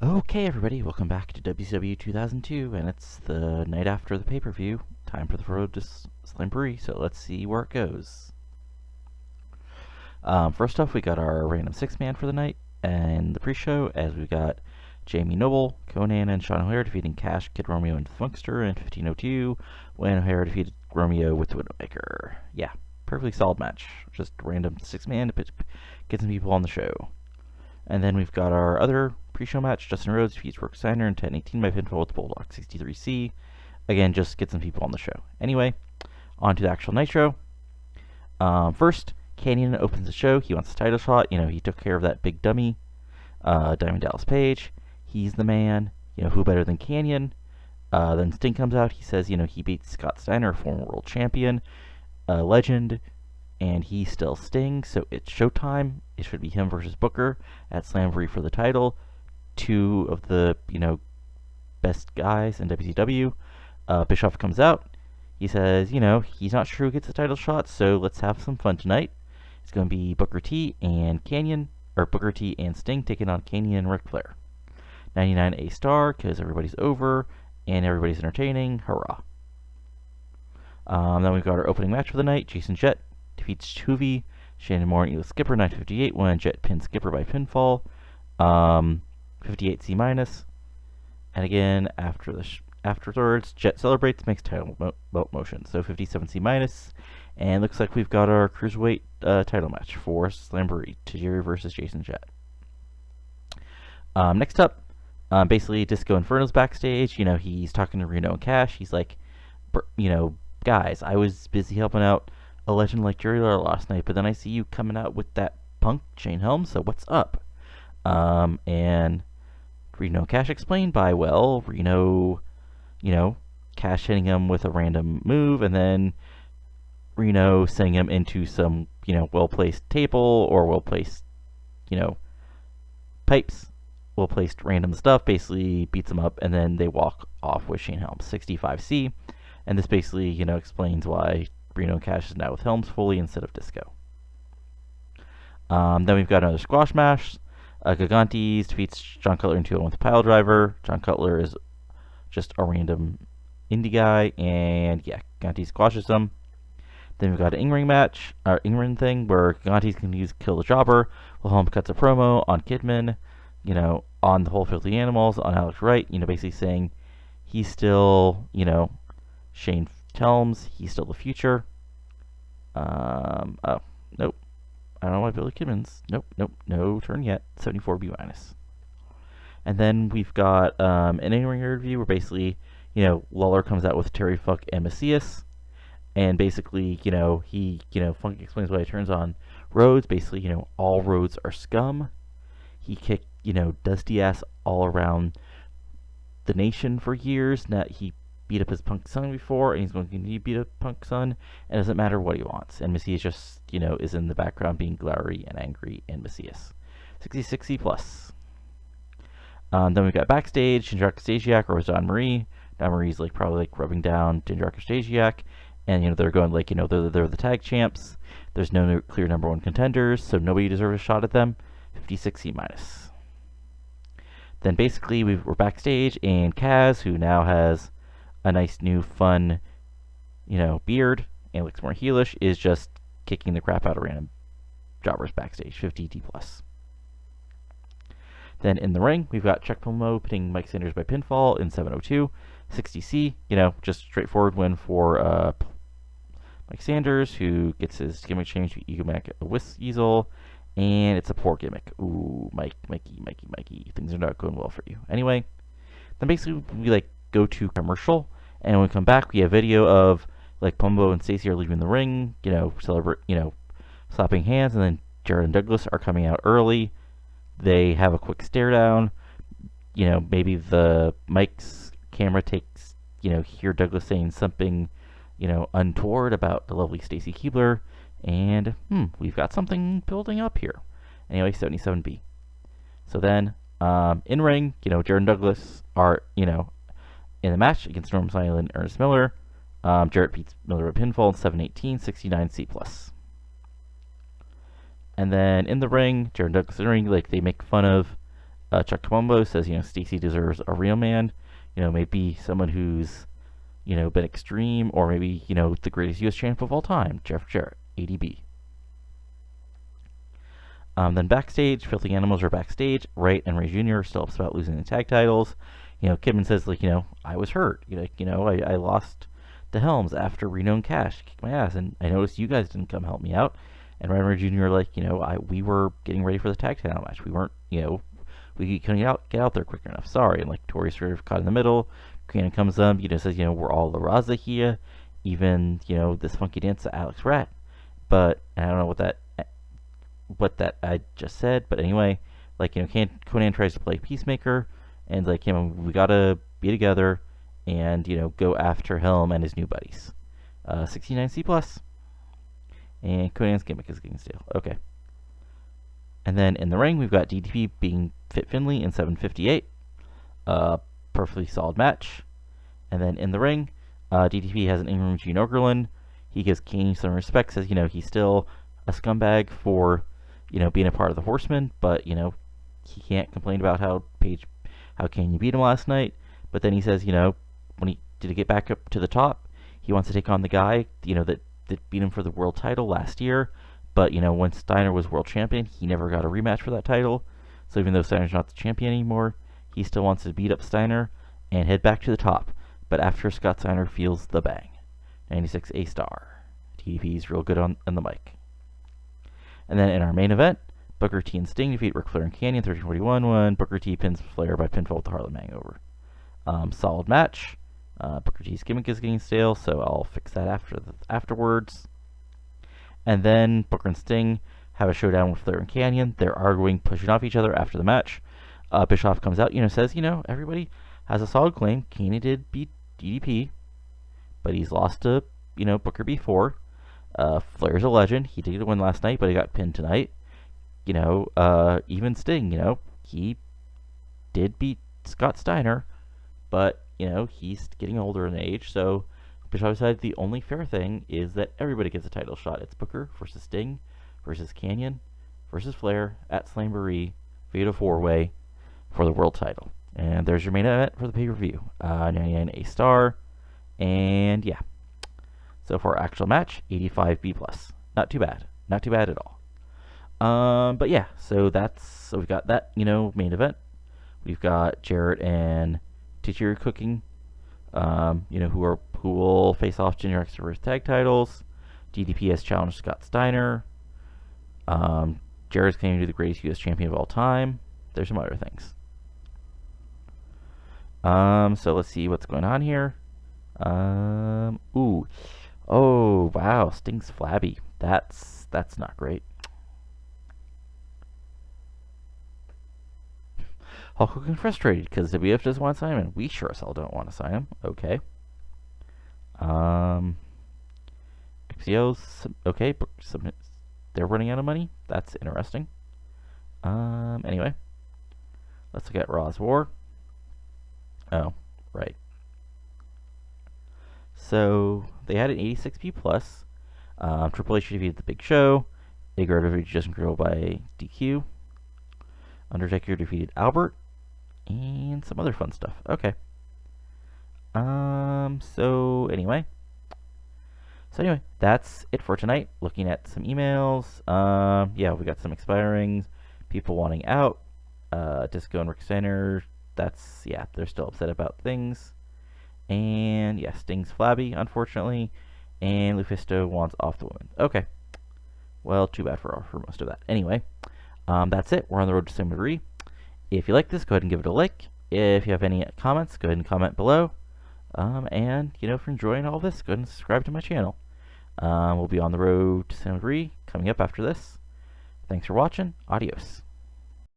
Okay, everybody, welcome back to WCW 2002, and it's the night after the pay-per-view. Time for the road to Slamboree, so let's see where it goes. First off, we got our random six-man for the night, and the pre-show, as we got Jamie Noble, Conan, and Sean O'Haire defeating Cash, Kid Romeo, and Funkster in 1502, when O'Haire defeated Romeo with the Widowmaker. Yeah, perfectly solid match. Just random six-man to get some people on the show. And then we've got our other pre-show match, Dustin Rhodes defeats Rook Steiner in 10-18 by pinfall with the Bulldog 63C. Again, just get some people on the show. Anyway, on to the actual Nitro. First, Canyon opens the show. He wants a title shot. He took care of that big dummy, Diamond Dallas Page. He's the man. Who better than Canyon? Then Sting comes out. He says, he beats Scott Steiner, a former world champion, a legend, and he's still Sting, so it's showtime. It should be him versus Booker at Slamboree for the title. Two of the, best guys in WCW. Bischoff comes out. He says, he's not sure who gets the title shot, so let's have some fun tonight. It's going to be Booker T and Booker T and Sting taking on Canyon and Ric Flair. 99 A star, because everybody's over, and everybody's entertaining. Hurrah. Then we've got our opening match for the night. Jason Jett defeats Hoovy, Shannon Moore, and Ela Skipper, 9:58, when Jett pins Skipper by pinfall. 58 C-. And again, afterwards, Jett celebrates, makes title belt motion. So 57 C-. And looks like we've got our cruiserweight title match for Slamboree, Tajiri versus Jason Jett. Next up, basically Disco Inferno's backstage. He's talking to Reno and Cash. He's like, guys, I was busy helping out a legend like Jerry Lawler last night, but then I see you coming out with that punk Shane Helms, so what's up? And Reno and Cash explained by, Reno, Cash hitting him with a random move, and then Reno sending him into some, well-placed table or well-placed, pipes, well-placed random stuff, basically beats him up, and then they walk off with Shane Helms, 65C. And this basically, explains why Reno and Cash is now with Helms fully instead of Disco. Then we've got another squash match. Gigantes defeats John Cutler in 2-1 with a pile driver. John Cutler is just a random indie guy, and yeah, Gigantes squashes him. Then we've got an in-ring match, or in-ring thing, where Gigantes can use Kill the Jobber, while Helms cuts a promo on Kidman, on the whole Filthy Animals, on Alex Wright, basically saying he's still, Shane Helms, he's still the future. Oh, nope. I don't know why Billy Kidman's. Nope, no turn yet. 74 B-. And then we've got an in-ring review where basically, Lawler comes out with Terry Funk and Macias. And basically, Funk explains why he turns on Rhodes. Basically, all Rhodes are scum. He kicked, Dusty ass all around the nation for years. Now he beat up his punk son before, and he's going to continue to beat up punk son, and it doesn't matter what he wants. And Macias just, is in the background being glary and angry, and Macias. 60-60+. Then we got backstage, Jindrak Stasiak or Don Marie. Don Marie's probably rubbing down Jindrak Stasiak, and they're going they're the tag champs. There's no clear number one contenders, so nobody deserves a shot at them. 56 C-. Then basically we're backstage, and Kaz, who now has a nice new fun, beard and looks more heelish, is just kicking the crap out of random jobbers backstage. 50 D+. Then in the ring, we've got Chuck Palumbo pinning Mike Sanders by pinfall in 7:02. 60C, just straightforward win for Mike Sanders, who gets his gimmick changed to Egomaniac Weasel, and it's a poor gimmick. Ooh, Mikey, things are not going well for you. Anyway, then basically we go to commercial, and when we come back, we have video of Palumbo and Stacy are leaving the ring, celebrate, slapping hands, and then Jared and Douglas are coming out early. They have a quick stare down. Maybe the Mike's camera takes, hear Douglas saying something, untoward about the lovely Stacy Keibler, and we've got something building up here. Anyway, 77B. So then, in ring, Jared and Douglas are, in the match against Norm Smiley and Ernest Miller. Jarrett beats Miller at pinfall in 7:18, 69 C+. And then in the ring, Jared and Douglas in the ring, they make fun of Chuck Colombo says, Stacy deserves a real man. Maybe someone who's, been extreme, or maybe, the greatest U.S. champ of all time, Jeff Jarrett, ADB. Then backstage, Filthy Animals are backstage. Wright and Ray Jr. are still upset about losing the tag titles. Kidman says, I was hurt. I lost to Helms after Reno and Cash kicked my ass, and I noticed you guys didn't come help me out. And Wright and Ray Jr. are we were getting ready for the tag title match. We weren't, we couldn't get out there quick enough. Sorry. And Tori sort of caught in the middle. Cannon comes up, says, we're all La Raza here. Even, this funky dance to Alex Rat. But I don't know what that I just said. But anyway, Conan tries to play peacemaker, and we gotta be together and, go after Helm and his new buddies. 69C plus. And Conan's gimmick is getting stale. Okay. And then in the ring, we've got DDP being Fit Finley in 7:58. Perfectly solid match. And then in the ring, DDP has an in-ring Gene Okerlund. He gives Kane some respect, says, he's still a scumbag for, being a part of the Horsemen, but, he can't complain about how Kane beat him last night. But then he says, when he did get back up to the top, he wants to take on the guy, that beat him for the world title last year. But, when Steiner was world champion, he never got a rematch for that title. So even though Steiner's not the champion anymore, he still wants to beat up Steiner and head back to the top. But after Scott Steiner feels the bang. 96 A-star. TDP's real good on the mic. And then in our main event, Booker T and Sting defeat Ric Flair and Canyon 13:41 when Booker T pins Flair by pinfall with the Harlem Hangover. Solid match. Booker T's gimmick is getting stale, so I'll fix that afterwards. And then Booker and Sting have a showdown with Flair and Canyon. They're arguing, pushing off each other after the match. Bischoff comes out, says, everybody has a solid claim. Canyon did beat DDP, but he's lost to, Booker before. Flair's a legend. He did win last night, but he got pinned tonight. Even Sting, he did beat Scott Steiner, but, he's getting older in age, so Bischoff decided the only fair thing is that everybody gets a title shot. It's Booker versus Sting versus Canyon versus Flair at Slamboree via 4-way for the world title. And there's your main event for the pay-per-view. 99 A-star. And yeah. So for our actual match, 85 B+. Not too bad. Not too bad at all. But yeah, so we've got that, main event. We've got Jarrett and Tajiri cooking. Who will face off Junior X for his tag titles. DDP has challenged Scott Steiner. Jarrett's claiming to be the greatest U.S. champion of all time. There's some other things. So let's see what's going on here. Ooh. Oh, wow. Sting's flabby. That's not great. Hulk Hogan frustrated because WF doesn't want to sign him. We sure as hell don't want to sign him. Okay. XCO's okay. They're running out of money. That's interesting. Anyway, let's look at Raw's War. Oh, right. So they had an 86P+. Triple H defeated the Big Show. Igor defeated Justin Credible by DQ. Undertaker defeated Albert. And some other fun stuff. Okay. So anyway, that's it for tonight. Looking at some emails. Yeah, we got some expirings. People wanting out. Disco and Rick Steiner. They're still upset about things. And yeah, Sting's flabby, unfortunately. And Lufisto wants off the woman. Okay. Well, too bad for most of that. Anyway, that's it. We're on the road to Slamboree. If you like this, go ahead and give it a like. If you have any comments, go ahead and comment below. And, if you're enjoying all this, go ahead and subscribe to my channel. We'll be on the road to Slamboree coming up after this. Thanks for watching. Adios.